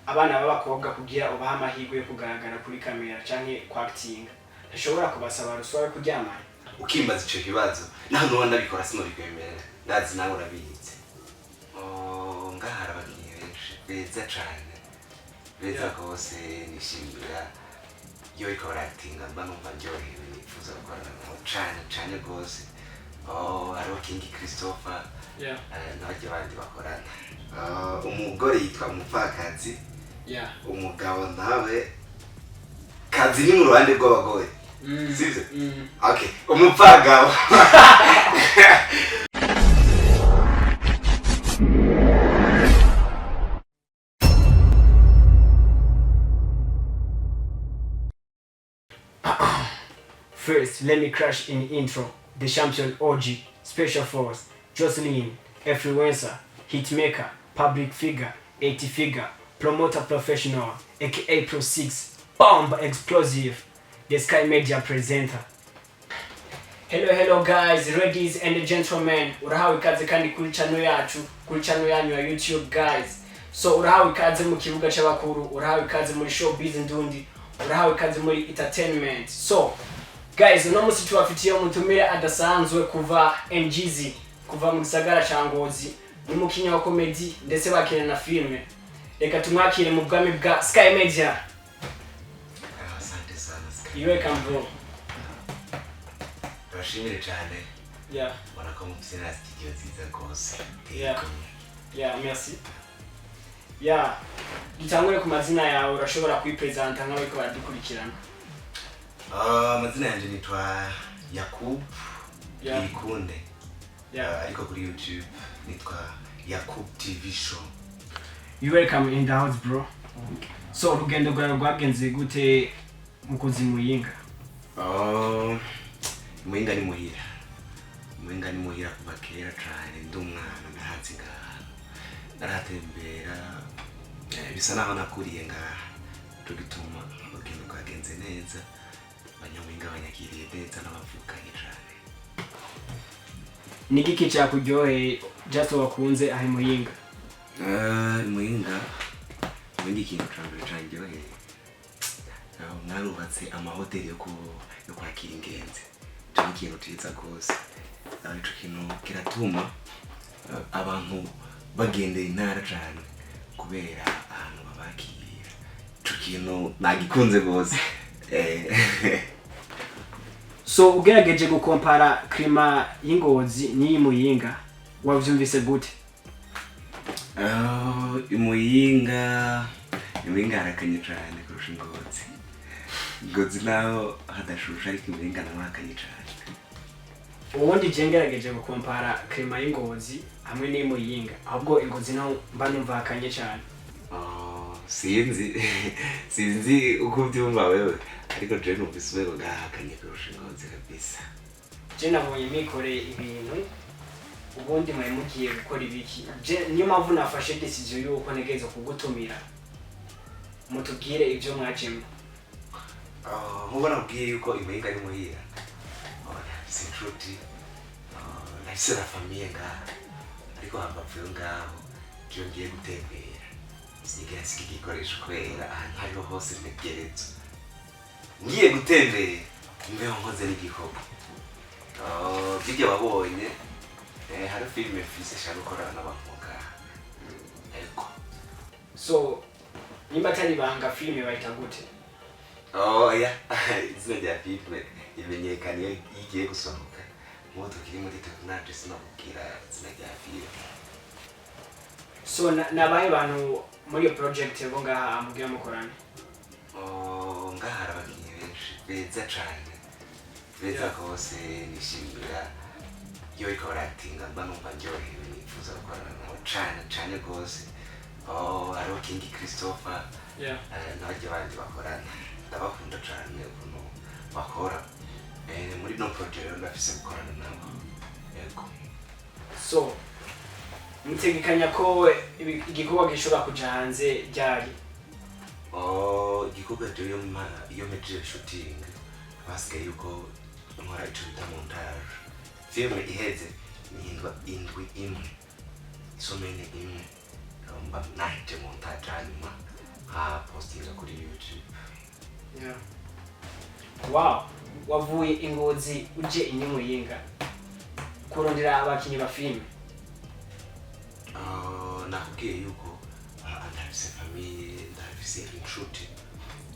abana b'abakobwa kugira ubaha amahirwe yo kugaragara kuri kamera canke kwactinga ntashobora kubasaba ruswa yo kuryamana? Ukimbaza ico kibazo naho no ndabikora sinobikwemerera ndazi nawe urabizi. Ngahara abakinyi benshi beza cane beza gose nishimira yo iko actinga mba numva njyohewe nifuza gukorana nabo cane gose. Hariho King Christopher n'abandi bandi bakorana. Umugore yitwa Mupfakazi, umugabo nawe Kazi ni mu ruhande rw'abagore. Sivyo? Okay, umupfagabo. First, let me crash in intro. The champion OG, special force, Jocelyn, influencer, hitmaker, public figure, 80 figure, promoter professional, aka Pro 6, bomb explosive, the Sky Media presenter. Hello guys, ladies and gentlemen. Urahawe ikaze kandi kuri channel yacu, kuri channel yanyu ya YouTube guys. So urahawe ikaze mu kibuga cy'abakuru, urahawe ikaze muri showbiz ndundi, urahawe ikaze muri entertainment. So guys, uno musi tubafitiye umutumire adasanzwe kuva NGZ, kuva mu gisagara ca Ngozi, ni mukinyi wa comedy ndetse bakina na filme. Reka tumwakire mu bwami bwa Sky Media. Asante sana Sky. You welcome bro. Turashimire cyane. Barako mu pisina studio nziza gose. Merci. Gitangure ku mazina yawe urashobora kwipresenta nkawe ko baradukurikirana. Mazina yanje nitwa Yakubu Ikunde. Ariko kuri YouTube nitwa Yakubu TV show. You welcome in the house bro. So urugendo rwawe rwagenze gute mu kuzimuyinga? Muyinga ni muhira. Muyinga ni muhira kuva kera cyane ndumwana nahatse ngaha. Naratembera bisa naho nakuriye ngaha. Tugituma urugendo rwagenze neza. Abanyamuyinga banyakiriye neza n'abavukanye cyane. Ni giki cyakuryoheye just wakunze ahe Muyinga? Muyinga ikintu cyaryoheye. Narubatse amahoteli yo kwakira ingenzi. Cyo ikintu ciza gose. Ico kintu kiratuma abantu bagendera intara cyane kubera ahantu babakira. Ico kintu nagikunze gose. So ugerageje gukompara klima y'Ingozi n'iyi Muyinga wavyumvise gute? Muyinga harakanye cyane kurusha Ingozi. Ingozi naho hadashusha ariko Muyinga naho harakanye cyane. Ubundi je ngerageje gukompara klima y'Ingozi hamwe n'iyi Muyinga ahubwo Ingozi naho mba numva hakanye cyane. Sinzi uko byumva wewe ariko je numvise wewe gahakanye kurusha Ingozi kabisa. Je nabonye mikore ibintu ubundi mwe mugiye gukora ibiki. Je niyo mpamvu nafashe decision yuko ntegeze kugutumira mutubwire ibyo mwajemo. Nk'ubu nabwiye yuko Muyinga ari muhira. Sinchuti nahise na famille ngaha ariko hambavuye ngaho je ngiye gutembera. Sinigera sikigikoresha kwera ahantu hariho hose ntegereza. Ngiye gutembera imbeho nkoze n'igikorwa. Bijya wabonye hari filime mfise shaka gukorana n'abavuga. Eko. So nimba atari banga filime bayita gute? Izina rya filime imenyekanye igiye gusohoka. Mu tukiri muri tournage sinabukira izina rya filime. So nabaye bantu muri project bo ngaha mugira mukorana? Ngahara abakinyi benshi beza cyane. Beza gose nishimira yo iko actinga mba numva njyohewe nifuza gukorana nabo cyane gose. Hariho King Christopher n'abandi bandi bakorana. Ndabakunda cyane ukuntu bakora. Muri no project ndafise gukorana nabo. Yego. So mutegekanya ko igikorwa gishobora kuja hanze ryari? Igikorwa iyo meje shooting basigaye yuko nkora ico bita montage. Filme iheze nihindwa indwi imwe. Isomene imwe. Mba nahite montage hanyuma Yeah. Wow, wavuye Ingozi uje Inyamuyinga kurondera abakinyi ba filime. Nakubwiye yuko ndafise famille, ndafise inshuti.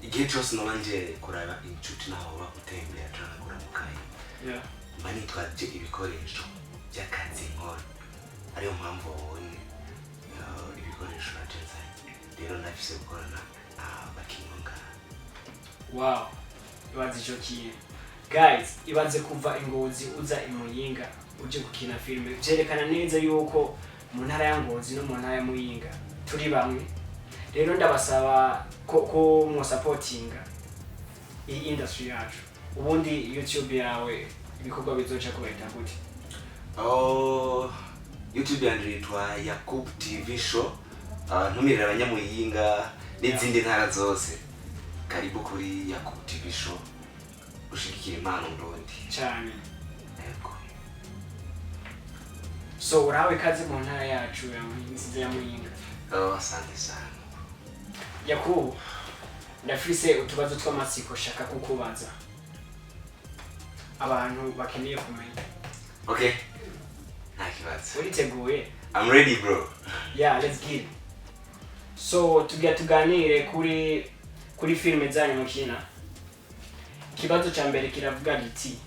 Igihe cyose nabanje kuraba inshuti naho bakutembera cyangwa kuramukaye. Yeah. Mba nitwaje ibikoresho by'akazi nkora. Ariyo mpamvu ubonye ibikoresho natezanye. Rero ndafise gukorana abakinonga. Wow, ibaze ico kintu. Guys, ibaze kuva Ingozi uza Imuyinga uje gukina filime. Byerekana neza yuko mu ntara ya Ngozi no mu ntara ya Muyinga turi bamwe. Rero ndabasaba ko mu supportinga iyi industry yacu. Ubundi YouTube yawe ibikorwa bizoca kubeta gute? YouTube yanje yitwa Yakubu TV show. Ntumirira abanyamuyinga n'izindi ntara zose. Karibu kuri Yakubu TV show. Ushigikira impano ndondi. Cyane. Yego. So urawe kazi mu ntara yacu ya Muyinga. Asante sana. Yakubu, ndafise utubazo tw'amatsiko shaka kukubaza. Abantu bakeneye kumenya. Okay. Nakibaza. Uriteguye? I'm ready, bro. Yeah, let's get it. So tuganire kuri filime zanyu mukina. Kibazo ca mbere kiravuga giti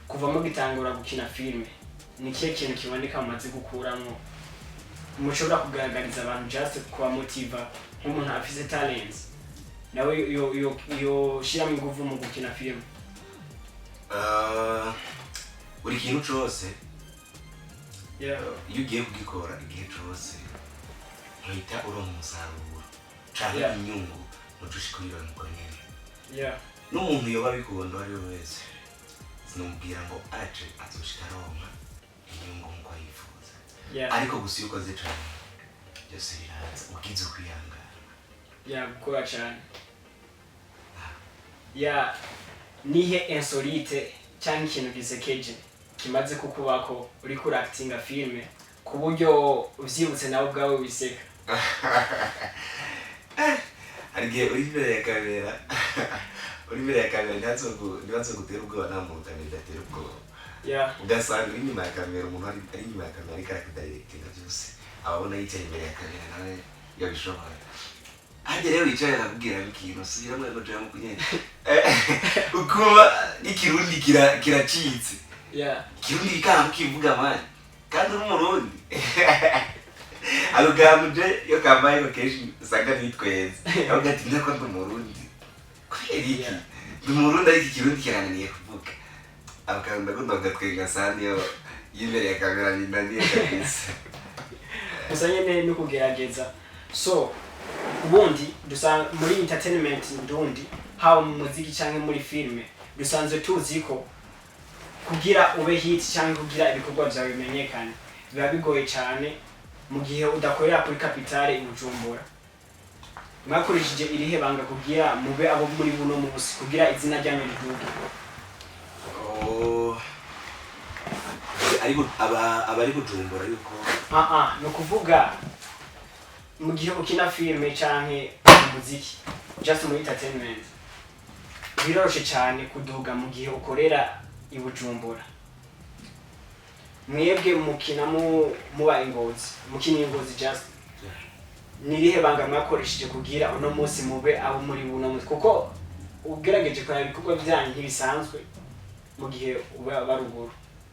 kuva mu gitangura gukina filime ni kiye kintu kiboneka amaze gukuramo mushobora kugaragariza abantu just kwa motiva nk'umuntu afise talents nawe yo shira mu nguvu mu gukina filime. Buri kintu cyose Yeah. iyo ugiye kugikora igihe cyose uhita uronka umusaruro cyangwa Yeah. inyungu mudushikirira mu konyene. Yeah. N'umuntu yoba bikunda ari wese sinumubwira ngo aje azoshikaronka inyungu nko yifuza. Yeah. Ariko gusa iyo ukoze cyane byose biraza ukize kwihangana. Yeah, gukora cyane. Yeah, nihe insolite cyangwa ikintu gisekeje kimaze kukubako uri kuri actinga filme ku buryo uvyibutse nawe ubwawe wiseka. Arigihe uri imbere ya kamera uri imbere ya kamera ntibazo gutera ubwoba nta muntu adatera ubwoba. Yeah. Ugasanga uri inyuma ya kamera umuntu ari inyuma ya kamera ariko arakidirectinga byose ababona yicaye imbere ya kamera nawe yabishobora. Hajya rero yicaye akakubwira ikintu subira mu ngo mu kunyene ukuba ikirundi kiracitse. Yeah. Kirundi bikanga kivuga mani kandi uri umurundi. Alugamuje yo kambaye location usanga nitweze. Avuga ati ndako ndi umurundi. Kweri iki? Ndi umurundi ariko ikirundi kirananiye kuvuga. Abakanda gunda twenga sana yo yibere ya kamera ninaniye kabisa. Gusa nyene no kugerageza. So ubundi dusanga muri entertainment ndundi hawo mu muziki cyangwa muri filme dusanzwe tuzi ko kugira ube hit cyangwa kugira ibikorwa byawe bimenyekane biba bigoye cyane mu gihe udakorera kuri capitale Bujumbura. Mwakurishije irihe banga kugira mube abo muri buno munsi kugira izina ryanyu riduge? Ariko abari Bujumbura yuko no kuvuga mu gihe ukina filme canke umuziki just muri entertainment biroroshe cyane kuduga mu gihe ukorera i Bujumbura. Mwebwe mukina muba Ingozi mukina Ingozi just nirihe banga mwakoresheje kugira uno munsi mube abo muri buno munsi kuko ugerageje kwa ibikorwa byanyu ntibisanzwe mu gihe uba baruguru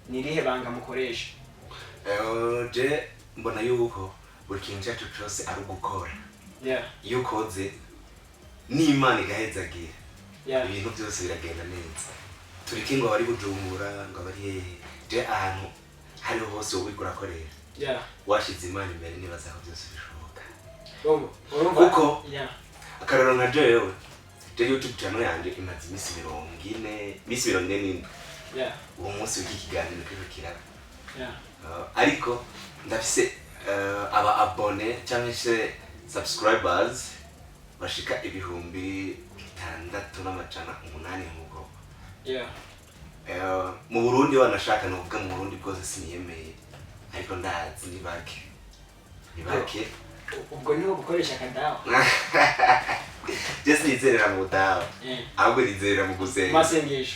nirihe banga mukoresha? Je mbona yuko buri kintu cyacu cyose ari ugukora. Yeah. Iyo ukoze n'Imana igahezagira. Yeah. Ibintu byose biragenda neza. Tureke ngo bari Bujumbura ngo bari je ahantu hari hose wowe urakorera. Yeah. Washize Imana imbere nibaza aho byose bishoboka. Urumva kuko yeah. Akararo nka jewe je YouTube channel yanje imaze imisi 40 Yeah. uwo munsi w'ikiganiro kirukira. Yeah. Ariko ndafise aba abone cyangwa se subscribers bashika 6,608 mugo. Yeah. Mu Burundi wanashaka no kuvuga mu Burundi bwose siniyemeye ariko ndazi ni bake ubwo niho gukoresha kadawa. just nizerera mu dawa ahubwo nizerera mu gusenga masengesho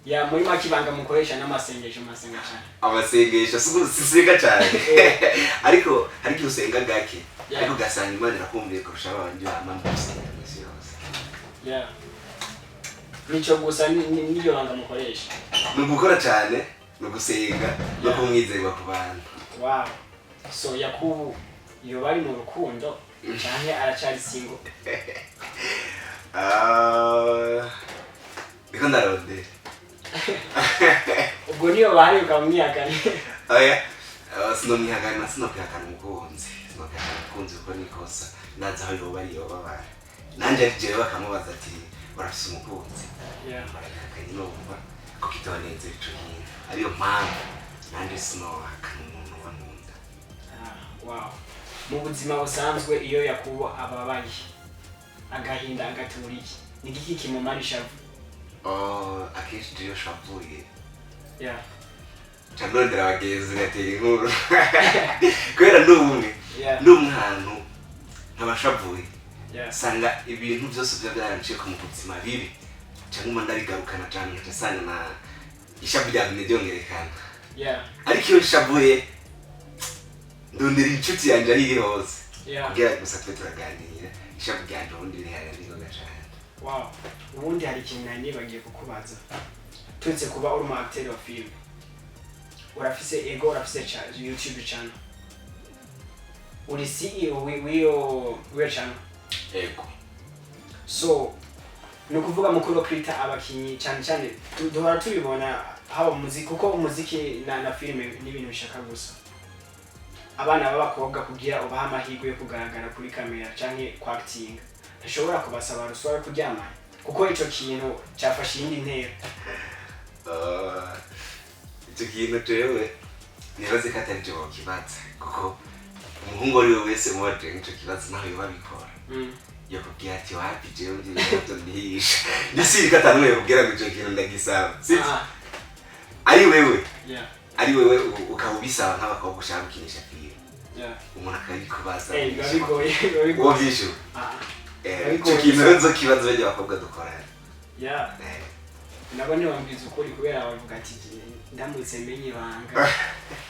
ya muri makibanga mukoresha n'amasengesho cyane amasengesho sisenga cyane ariko hari usenga gake ariko gasanga Imana irakumviye kurusha abandi bamama gusenga mwese yose nico gusa niyo banga mukoresha no gukora cyane no gusenga no kumwizerwa ku bantu. Wow, so Yakubu iyo bari mu rukundo cyane aracyari single? Biko ndarondera ubwo niyo bahari ukamwihakana? Oya, sinomwihakana, sinokwihakana umukunzi kuko nikosa naza aho yoba ari yoba nanje arijewe bakamubaza ati barafise umukunzi akanye numva ko kitoneze ico nyine ariyo mpamvu nanje sinowakana umuntu wankunda. Wow, mu buzima busanzwe iyo Yakubu ababaye agahinda agaturiye ni giki kimumarisha? Akenshi iyo shavuye cyangwa ndondera abagenzi gatera inkuru kubera n'umwantu nk'abashavuye sanga ibintu byose byaranciye ku buzima bibi cyangwa ndarigarukana cyane ngasanga na ishavu ryagumye ryongerekana. Ariko iyo shavuye ndondera inshuti yanjye ari hose kugira gusa twe turaganira ishavu ryanje ubundi rihari rigoga cyane. Wow, ubundi hari ikintu nari bagiye kukubaza turetse kuba uri mu acteur wa film, urafise ego, urafise YouTube channel, uri CEO w'iyo channel ego. So no kuvuga mukuru krita abakinyi cyane duhora tubibona haba muziki kuko umuziki na filime n'ibintu bishaka gusa abana b'abakobwa kugira ubaha amahirwe yo kugaragara kuri kamera canke kwa acting ntashobora kubasaba RUSWA kuryama kuko ico kintu cyafashe iyindi ntera. Icyo kintu tewe nibaze ko atari cyo kibaza kuko umuhungu ari wese mwaje icyo kibazo naho yabikora yakubwira ati wapi jewe ndi ndihisha ndisirika tanwe kubwira ngo icyo kintu ndagisaba ari wewe ukabisaba nk'abakobwa ushaka gukinisha film umuntu akabikubaza bigoye wobishu icyo kintu nzo kibazo bajya abakobwa dukora nabo ntibambwiza ukuri kubera bavuga ati ndamutse menye ibanga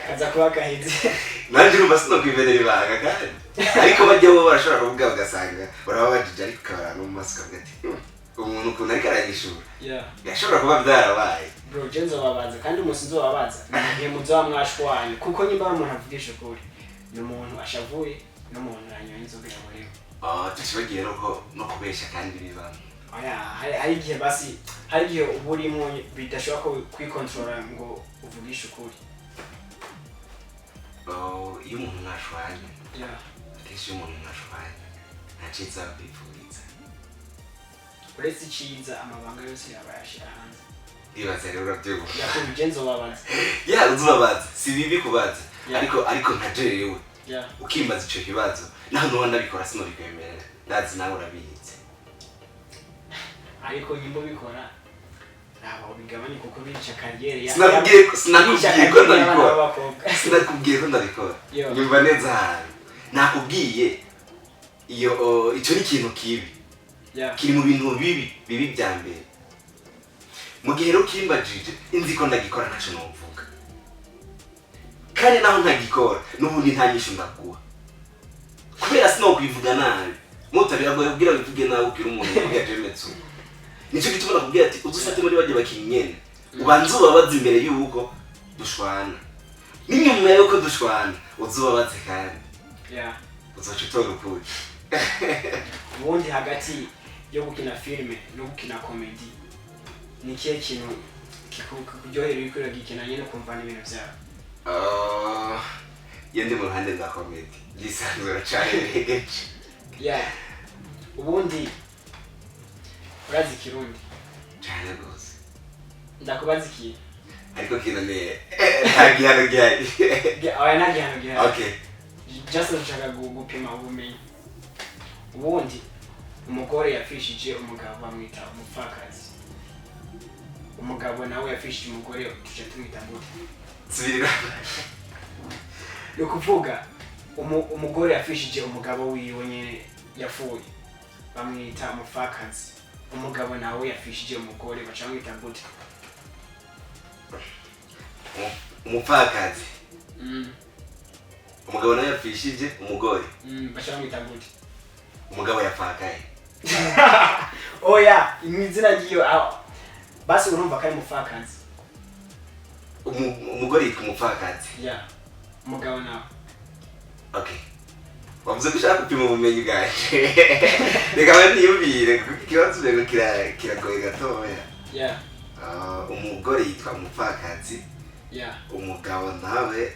kaza kuba gaheze nanje urumva sinokwivenera ibanga kandi ariko bajya bo barashobora kuvuga bagasanga barababajije ariko kabara no mumaso kagati umuntu ukuntu ariko aragishura yashobora kuba byarabaye. Bro, jenzo babaza kandi umunsi nzobabaza ngiye muzo mwashwanye kuko nyimba umuntu avugisha ukuri n'umuntu ashavuye n'umuntu yanyoye inzoga yaborewe. Tukibagiye no kubesha kandi bibana. Hari igihe basi hari igihe uburimo bidashobora kwikontrola ngo uvugishe ukuri. Iyo umuntu mwashwanye akenshi umuntu mwashwanye ntaciza kwipfuriza uretse iciza amabanga yose yabayashira hanze. Ibaza rero urabyuka Yakubu jenzo babaza uzubabaza si bibi kubaza ariko ntajerewe ukimbaza ico kibazo naho nubona bikora sino bikwemerera ndazi nawe urabizi ariko nyimbo bikora nabo bigabanye kuko bica kariyeri ya sinakubwiye ko ndabikora nyumva neza hano nakubwiye iyo ico ni ikintu kibi kiri mu bintu bibi bya mbere mu gihe rero kimbajije inzi ko ndagikora ntaco novuga kandi naho ntagikora n'ubundi ntanyishu ndakuwa kubera sinokwivuga nabi mutabira ngo ubwira bivuge nawe ukira umuntu yajemetsu nico gituma nakubwira ati uzufate muri bajye bakinyene ubanze ubabaza imbere y'uko dushwana n'inyuma y'uko dushwana uzubabaze kandi uzoca utora ukuri. Ubundi hagati yo gukina filime no gukina comedy ni kihe kintu kuryohera ibikora gikina nyine kumva n'ibintu byawe? Yende mu ruhande za comedy gisanzwe cyane regeje. Ubundi urazi Kirundi cyane gose ndakubaza iki ariko kinane ntagihano gihari ntagihano gihari. Okay, just nshaka gupima ubumenyi. Ubundi umugore yafishije umugabo bamwita umupfakazi, umugabo nawe yafishije umugore tuje tumwita gute? Sibira yo kuvuga umugore yafishije umugabo wiwe nyene yafuye bamwita umupfakazi. Umugabo nawe yafishije umugore baca bamwita gute? Umupfakazi. Umugabo nawe yafishije umugore. Baca bamwita gute? Umugabo yapfakaye. Oya, imizina giyo basi urumva kari umupfakazi. Umugore yitwa umupfakazi. Yeah. Umugabo nawe. Okay. Wavuze ko ushaka gupima ubumenyi bwaje. Reka bandiyumvire kuko ikibazo rero kiragoye gatoya. Yeah. Umugore yitwa umupfakazi. Yeah. Umugabo nawe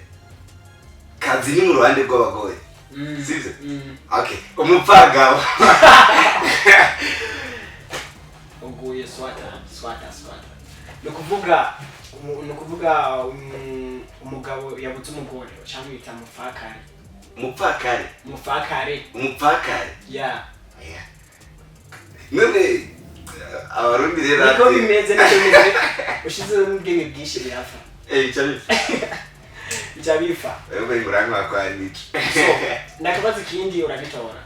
kazi ni mu ruhande rw'abagore. Sivyo? Okay. Umupfagabo. Uguye swata. Nukuvuga umugabo yabutse umugore cyamwita umupfakari. Umupfakari. Yeah. None abarundi rero niko bimeze ushize ubwenge bwishi birafa. Bicha. Wewe bari muranka kwandika. So, nakabaza ikindi uragitora.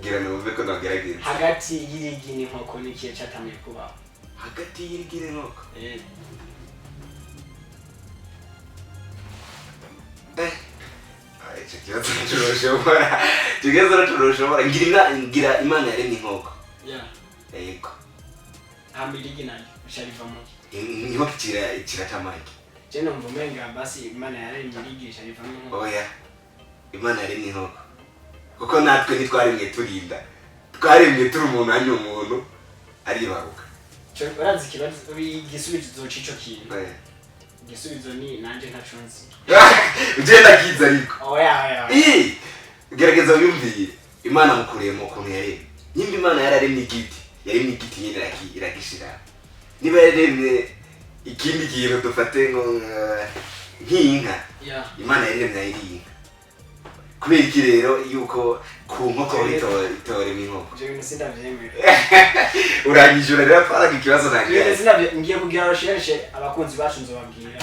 Gira numve ko nagerageza. Hagati y'irigi n'inkoko n'ikiye cyatamye kubaho. Hagati y'irigi n'inkoko. Turushobora ngira Imana yaremye inkoko. Yeah. Yego. Ambirigi nayo sharivamo. Inkoko kiratamaki. Je numva umenga basi Imana yaremye irigi sharivamo. Oya. Imana yaremye inkoko. Kuko natwe nitwaremye turinda. Twaremye turi umuntu anyo umuntu ari baruka. Cyo urazi kibazo igisubizo cico kintu. Igisubizo ni nanje ntacunzi. Ugenda kiza ariko. Oya. Gerageza uyumviye. Imana mukuremo ukuntu yaremye. Nimba Imana yararemye igiti, yaremye igiti nyine iragishira. Niba yaremye ikindi kintu dufate ngo nk'inka. Yeah. Imana yaremye ayinka. Kubera iki rero yuko ku nkoko itore inkoko. Je nisinda vyemera. Urangije rero faraga ikibazo nangiye. Je nisinda ngiye kugira recherche abakunzi bacu nzobabwira.